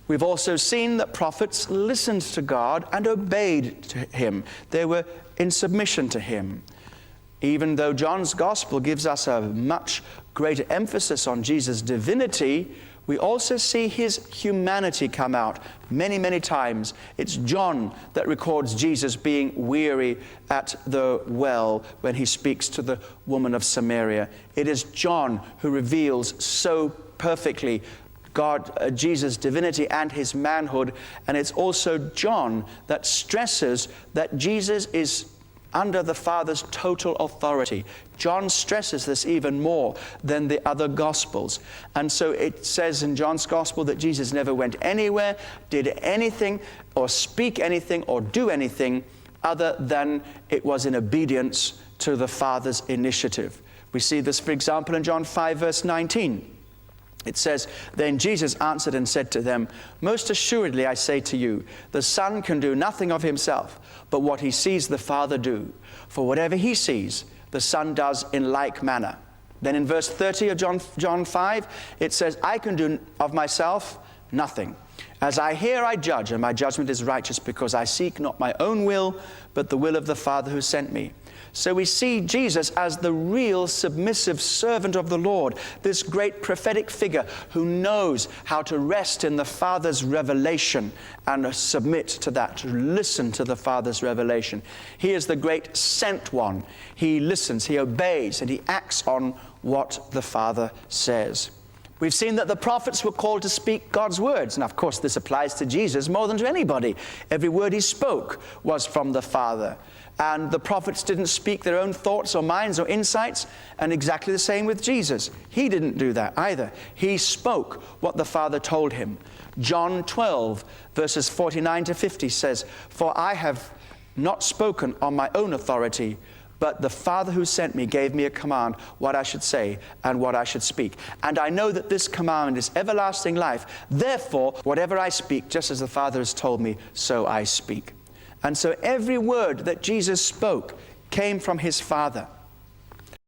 We've also seen that prophets listened to God and obeyed to him. They were in submission to him. Even though John's gospel gives us a much greater emphasis on Jesus' divinity, we also see his humanity come out many, many times. It's John that records Jesus being weary at the well when he speaks to the woman of Samaria. It is John who reveals so perfectly Jesus' divinity and his manhood. And it's also John that stresses that Jesus is under the Father's total authority. John stresses this even more than the other Gospels. And so it says in John's Gospel that Jesus never went anywhere, did anything, or speak anything, or do anything other than it was in obedience to the Father's initiative. We see this, for example, in John 5, verse 19. It says, "Then Jesus answered and said to them, 'Most assuredly I say to you, the Son can do nothing of himself, but what he sees the Father do. For whatever he sees, the Son does in like manner.'" Then in verse 30 of John 5, it says, "I can do of myself nothing. As I hear, I judge, and my judgment is righteous, because I seek not my own will, but the will of the Father who sent me." So we see Jesus as the real submissive servant of the Lord, this great prophetic figure who knows how to rest in the Father's revelation and submit to that, to listen to the Father's revelation. He is the great sent one. He listens, he obeys, and he acts on what the Father says. We've seen that the prophets were called to speak God's words. Now, of course, this applies to Jesus more than to anybody. Every word he spoke was from the Father. And the prophets didn't speak their own thoughts or minds or insights, and exactly the same with Jesus. He didn't do that either. He spoke what the Father told him. John 12, verses 49 to 50 says, "For I have not spoken on my own authority, but the Father who sent me gave me a command what I should say and what I should speak. And I know that this command is everlasting life. Therefore, whatever I speak, just as the Father has told me, so I speak." And so every word that Jesus spoke came from his Father.